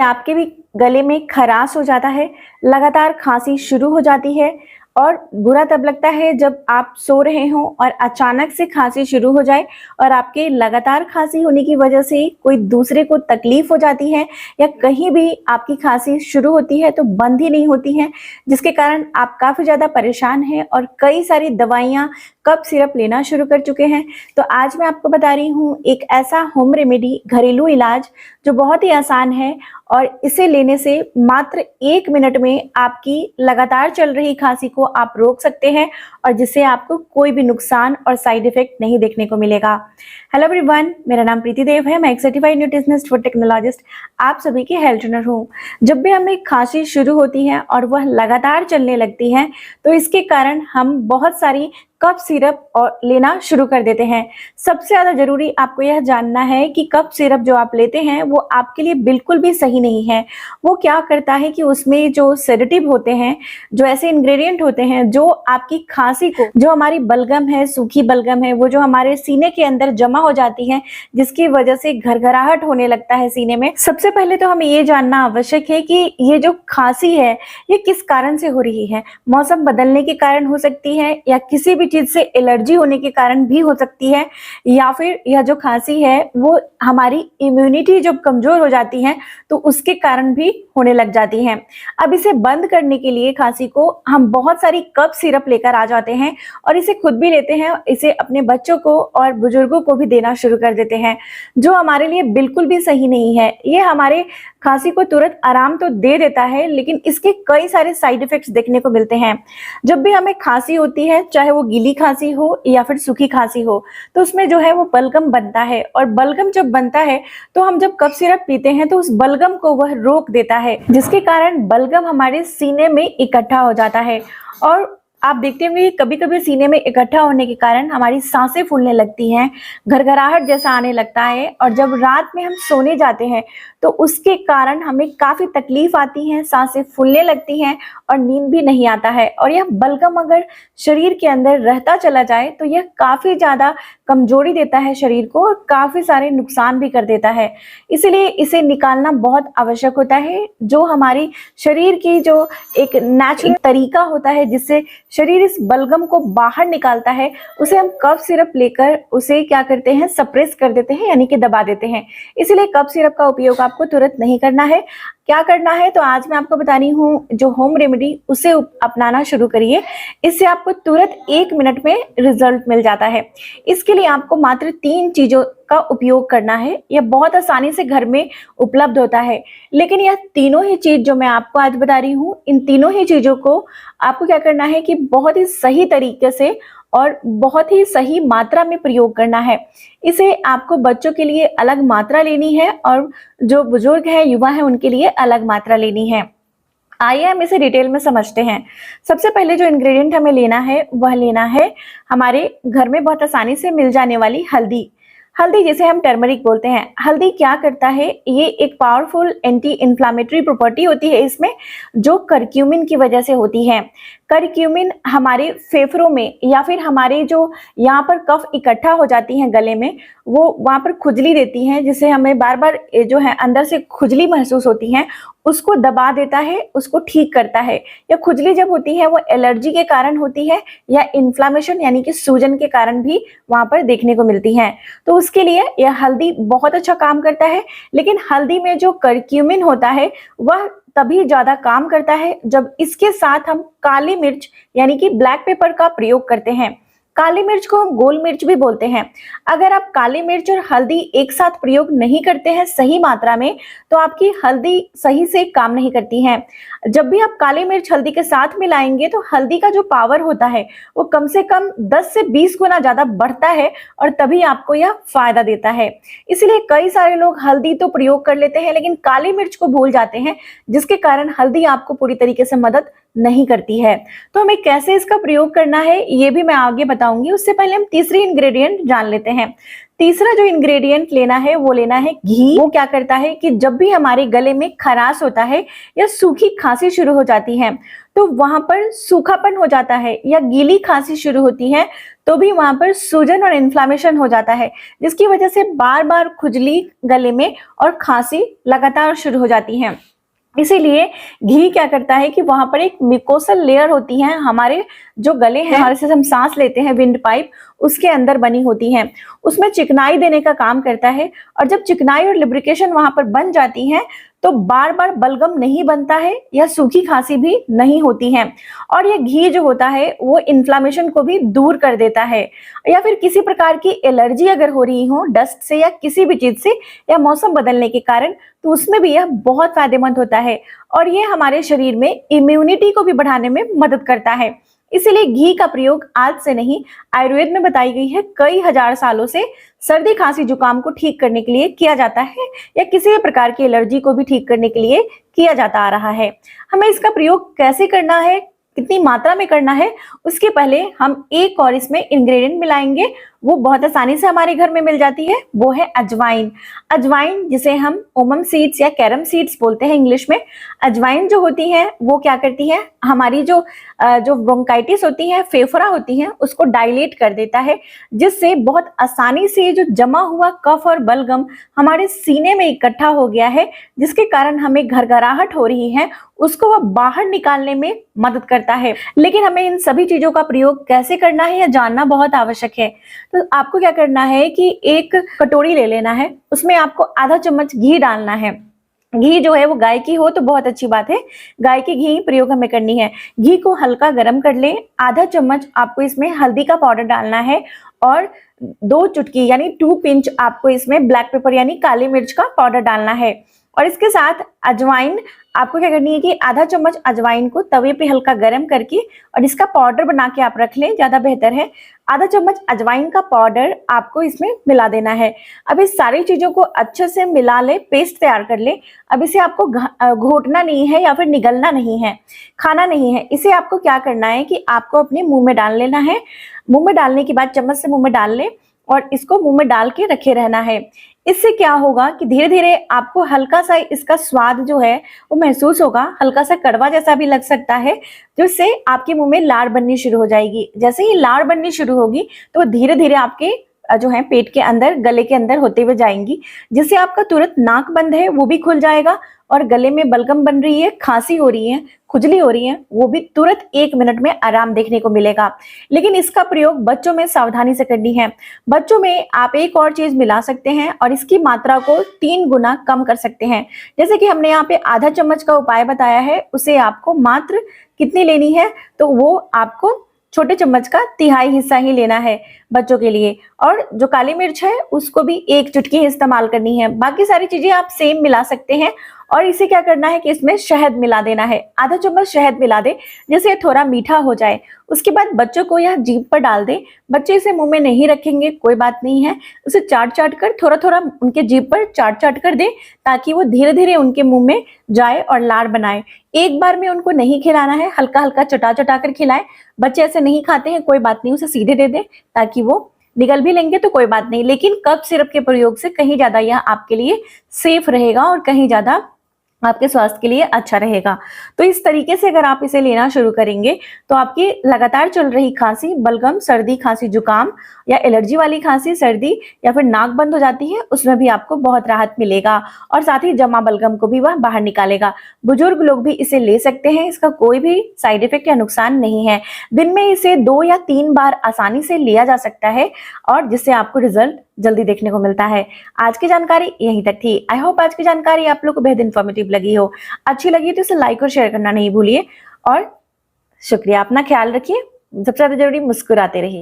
आपके भी गले में खराश हो जाता है, लगातार खांसी शुरू हो जाती है और बुरा तब लगता है जब आप सो रहे हो और अचानक से खांसी शुरू हो जाए और आपके लगातार खांसी होने की वजह से कोई दूसरे को तकलीफ हो जाती है या कहीं भी आपकी खांसी शुरू होती है तो बंद ही नहीं होती है, जिसके कारण आप काफ़ी ज़्यादा परेशान हैं और कई सारी दवाइयाँ, कफ सिरप लेना शुरू कर चुके हैं। तो आज मैं आपको बता रही हूँ एक ऐसा होम रेमेडी, घरेलू इलाज जो बहुत ही आसान है और इसे लेने से मात्र 1 मिनट में आपकी लगातार चल रही खांसी को आप रोक सकते हैं और जिससे आपको कोई भी नुकसान और साइड इफेक्ट नहीं देखने को मिलेगा। हेलो एवरीवन, मेरा नाम प्रीति देव है। मैं एक सर्टिफाइड न्यूट्रिशनिस्ट फूड टेक्नोलॉजिस्ट, आप सभी की हेल्थ ट्रेनर हूँ। जब भी हमें खांसी शुरू होती है और वह लगातार चलने लगती है तो इसके कारण हम बहुत सारी कफ सिरप और लेना शुरू कर देते हैं। सबसे ज़्यादा ज़रूरी आपको यह जानना है कि कफ सिरप जो आप लेते हैं वो आपके लिए बिल्कुल भी सही नहीं है। वो क्या करता है कि उसमें जो सेडेटिव होते हैं, जो ऐसे इंग्रेडिएंट होते हैं जो आपकी खांसी को, जो हमारी बलगम है, सूखी बलगम है, वो जो हमारे सीने के अंदर जमा हो जाती है जिसकी वजह से घरघराहट होने लगता है सीने में। सबसे पहले तो हमें ये जानना आवश्यक है कि ये जो खांसी है ये किस कारण से हो रही है। मौसम बदलने के कारण हो सकती है या किसी भी चीज से एलर्जी होने के कारण भी हो सकती है, या फिर यह जो खांसी है वो हमारी इम्यूनिटी जब कमजोर हो जाती है तो उसके कारण भी होने लग जाती है। अब इसे बंद करने के लिए खांसी को हम बहुत सारी कफ सिरप लेकर आ जाते हैं और इसे खुद भी लेते हैं, इसे अपने बच्चों को और बुजुर्गों को भी देना शुरू कर देते हैं, जो हमारे लिए बिल्कुल भी सही नहीं है। ये हमारे खांसी को तुरंत आराम तो दे देता है लेकिन इसके कई सारे साइड इफेक्ट्स देखने को मिलते हैं। जब भी हमें खांसी होती है, चाहे वो गीली खांसी हो या फिर सूखी खांसी हो, तो उसमें जो है वो बलगम बनता है और बलगम जब बनता है तो हम जब कफ सिरप पीते हैं तो उस बलगम को वह रोक देता है, जिसके कारण बलगम हमारे सीने में इकट्ठा हो जाता है और आप देखते होंगे कभी कभी सीने में इकट्ठा होने के कारण हमारी सांसें फूलने लगती हैं, घरघराहट जैसा आने लगता है और जब रात में हम सोने जाते हैं तो उसके कारण हमें काफ़ी तकलीफ आती है, सांसें फूलने लगती हैं और नींद भी नहीं आता है। और यह बलगम अगर शरीर के अंदर रहता चला जाए तो यह काफ़ी ज़्यादा कमजोरी देता है शरीर को और काफ़ी सारे नुकसान भी कर देता है। इसलिए इसे निकालना बहुत आवश्यक होता है। जो हमारी शरीर की जो एक नेचुरल तरीका होता है जिससे शरीर इस बलगम को बाहर निकालता है, उसे हम कफ सिरप लेकर उसे क्या करते हैं, सप्रेस कर देते हैं, यानी कि दबा देते हैं। इसलिए कफ सिरप का उपयोग आपको तुरंत नहीं करना है। क्या करना है तो आज मैं आपको बता रही हूँ जो होम रेमेडी, उसे अपनाना शुरू करिए। इससे आपको तुरंत 1 मिनट में रिजल्ट मिल जाता है। इसके लिए आपको मात्र 3 चीजों का उपयोग करना है। यह बहुत आसानी से घर में उपलब्ध होता है, लेकिन यह तीनों ही चीज जो मैं आपको आज बता रही हूँ, इन तीनों ही चीजों को आपको क्या करना है कि बहुत ही सही तरीके से और बहुत ही सही मात्रा में प्रयोग करना है। इसे आपको बच्चों के लिए अलग मात्रा लेनी है और जो बुजुर्ग हैं, युवा हैं, उनके लिए अलग मात्रा लेनी है। आइए हम इसे डिटेल में समझते हैं। सबसे पहले जो इंग्रेडिएंट हमें लेना है वह लेना है हमारे घर में बहुत आसानी से मिल जाने वाली हल्दी। हल्दी जिसे हम टर्मरिक बोलते हैं। हल्दी क्या करता है, ये एक पावरफुल एंटी इन्फ्लामेटरी प्रॉपर्टी होती है इसमें, जो करक्यूमिन की वजह से होती है। करक्यूमिन हमारे फेफड़ों में या फिर हमारे जो यहाँ पर कफ इकट्ठा हो जाती हैं गले में, वो वहाँ पर खुजली देती हैं, जिससे हमें बार बार जो है अंदर से खुजली महसूस होती है, उसको दबा देता है, उसको ठीक करता है। या खुजली जब होती है वो एलर्जी के कारण होती है या इन्फ्लामेशन यानी कि सूजन के कारण भी वहाँ पर देखने को मिलती है। तो उसके लिए यह हल्दी बहुत अच्छा काम करता है। लेकिन हल्दी में जो करक्यूमिन होता है वह तभी ज्यादा काम करता है जब इसके साथ हम काली मिर्च यानी कि ब्लैक पेपर का प्रयोग करते हैं। काली मिर्च को हम गोल मिर्च भी बोलते हैं। अगर आप काली मिर्च और हल्दी एक साथ प्रयोग नहीं करते हैं सही मात्रा में तो आपकी हल्दी सही से काम नहीं करती है। जब भी आप काली मिर्च हल्दी के साथ मिलाएंगे तो हल्दी का जो पावर होता है वो कम से कम 10 से 20 गुना ज्यादा बढ़ता है और तभी आपको यह फायदा देता है। इसलिए कई सारे लोग हल्दी तो प्रयोग कर लेते हैं लेकिन काली मिर्च को भूल जाते हैं, जिसके कारण हल्दी आपको पूरी तरीके से मदद नहीं करती है। तो हमें कैसे इसका प्रयोग करना है ये भी मैं आगे बताऊंगी। उससे पहले हम तीसरी इंग्रेडिएंट जान लेते हैं। तीसरा जो इंग्रेडिएंट लेना है वो लेना है घी। वो क्या करता है कि जब भी हमारे गले में खराश होता है या सूखी खांसी शुरू हो जाती है तो वहां पर सूखापन हो जाता है, या गीली खांसी शुरू होती है तो भी वहां पर सूजन और इन्फ्लामेशन हो जाता है, जिसकी वजह से बार बार खुजली गले में और खांसी लगातार शुरू हो जाती है। इसीलिए घी क्या करता है कि वहां पर एक मिकोसल लेयर होती है, हमारे जो गले हैं, हमारे से हम सांस लेते हैं, विंड पाइप, उसके अंदर बनी होती है, उसमें चिकनाई देने का काम करता है। और जब चिकनाई और लिब्रिकेशन वहां पर बन जाती है तो बार बार बलगम नहीं बनता है या सूखी खांसी भी नहीं होती है। और ये घी जो होता है वो इन्फ्लामेशन को भी दूर कर देता है। या फिर किसी प्रकार की एलर्जी अगर हो रही हो डस्ट से या किसी भी चीज से या मौसम बदलने के कारण, तो उसमें भी यह बहुत फायदेमंद होता है। और ये हमारे शरीर में इम्यूनिटी को भी बढ़ाने में मदद करता है। इसीलिए घी का प्रयोग आज से नहीं, आयुर्वेद में बताई गई है कई हजार सालों से सर्दी खांसी जुकाम को ठीक करने के लिए किया जाता है, या किसी भी प्रकार की एलर्जी को भी ठीक करने के लिए किया जाता आ रहा है। हमें इसका प्रयोग कैसे करना है, कितनी मात्रा में करना है, उसके पहले हम एक और इसमें इंग्रेडिएंट मिलाएंगे। वो बहुत आसानी से हमारे घर में मिल जाती है, वो है अजवाइन। अजवाइन जिसे हम ओमम सीड्स या कैरम सीड्स बोलते हैं इंग्लिश में। अजवाइन जो होती है वो क्या करती है, हमारी जो ब्रोंकाइटिस होती है, फेफड़ा होती है, उसको डायलेट कर देता है, जिससे बहुत आसानी से जो जमा हुआ कफ और बलगम हमारे सीने में इकट्ठा हो गया है, जिसके कारण हमें घरघराहट हो रही है, उसको वह बाहर निकालने में मदद करता है। लेकिन हमें इन सभी चीजों का प्रयोग कैसे करना है यह जानना बहुत आवश्यक है। तो आपको क्या करना है कि एक कटोरी ले लेना है, उसमें आपको आधा चम्मच घी डालना है। घी जो है वो गाय की हो तो बहुत अच्छी बात है, गाय की घी प्रयोग हमें करनी है। घी को हल्का गर्म कर लें। आधा चम्मच आपको इसमें हल्दी का पाउडर डालना है और 2 चुटकी यानी 2 पिंच आपको इसमें ब्लैक पेपर यानी काली मिर्च का पाउडर डालना है। और इसके साथ अजवाइन आपको क्या करनी है कि आधा चम्मच अजवाइन को तवे पे हल्का गर्म करके और इसका पाउडर बना के आप रख लें, ज्यादा बेहतर है। आधा चम्मच अजवाइन का पाउडर आपको इसमें मिला देना है। अब इस सारी चीजों को अच्छे से मिला ले, पेस्ट तैयार कर ले। अब इसे आपको घोटना नहीं है या फिर निगलना नहीं है, खाना नहीं है। इसे आपको क्या करना है कि आपको अपने मुंह में डाल लेना है। मुंह में डालने के बाद चम्मच से मुंह में डाल ले और इसको मुंह में डाल के रखे रहना है। इससे क्या होगा कि धीरे धीरे आपको हल्का सा इसका स्वाद जो है वो महसूस होगा, हल्का सा कड़वा जैसा भी लग सकता है, जिससे आपके मुंह में लार बननी शुरू हो जाएगी। जैसे ही लार बननी शुरू होगी तो धीरे धीरे आपके जो है पेट के अंदर, गले के अंदर होते हुए जाएंगी, जिससे आपका तुरंत नाक बंद है वो भी खुल जाएगा और गले में बलगम बन रही है, खांसी हो रही है, खुजली हो रही है, वो भी तुरंत 1 मिनट में आराम देखने को मिलेगा। लेकिन इसका प्रयोग बच्चों में सावधानी से करनी है। बच्चों में आप एक और चीज मिला सकते हैं और इसकी मात्रा को 3 गुना कम कर सकते हैं। जैसे कि हमने यहाँ पे आधा चम्मच का उपाय बताया है, उसे आपको मात्र कितनी लेनी है, तो वो आपको छोटे चम्मच का 1/3 हिस्सा ही लेना है बच्चों के लिए। और जो काली मिर्च है उसको भी 1 चुटकी इस्तेमाल करनी है। बाकी सारी चीजें आप सेम मिला सकते हैं। और इसे क्या करना है कि इसमें शहद मिला देना है, आधा चम्मच शहद मिला दे, जिससे थोड़ा मीठा हो जाए। उसके बाद बच्चों को यह जीभ पर डाल दे। बच्चे इसे मुंह में नहीं रखेंगे, कोई बात नहीं है, उसे चाट चाट कर थोड़ा थोड़ा उनके जीभ पर चाट चाट कर दे, ताकि वो धीरे धीरे उनके मुंह में जाए और लार बनाए। एक बार में उनको नहीं खिलाना है, हल्का हल्का चटा चटा कर खिलाएं। बच्चे ऐसे नहीं खाते हैं, कोई बात नहीं, उसे सीधे दे दे ताकि वो निगल भी लेंगे तो कोई बात नहीं। लेकिन कफ सिरप के प्रयोग से कहीं ज्यादा यह आपके लिए सेफ रहेगा और कहीं ज्यादा आपके स्वास्थ्य के लिए अच्छा रहेगा। तो इस तरीके से अगर आप इसे लेना शुरू करेंगे तो आपकी लगातार चल रही खांसी, बलगम, सर्दी, खांसी, जुकाम या एलर्जी वाली खांसी, सर्दी या फिर नाक बंद हो जाती है, उसमें भी आपको बहुत राहत मिलेगा और साथ ही जमा बलगम को भी वह बाहर निकालेगा। बुजुर्ग लोग भी इसे ले सकते हैं, इसका कोई भी साइड इफेक्ट या नुकसान नहीं है। दिन में इसे 2 या 3 बार आसानी से लिया जा सकता है और जिससे आपको रिजल्ट जल्दी देखने को मिलता है। आज की जानकारी यहीं तक थी। आई होप आज की जानकारी आप लोग को बेहद इन्फॉर्मेटिव लगी हो। अच्छी लगी तो इसे लाइक और शेयर करना नहीं भूलिए और शुक्रिया। अपना ख्याल रखिए, सबसे ज्यादा जरूरी मुस्कुराते रहिए।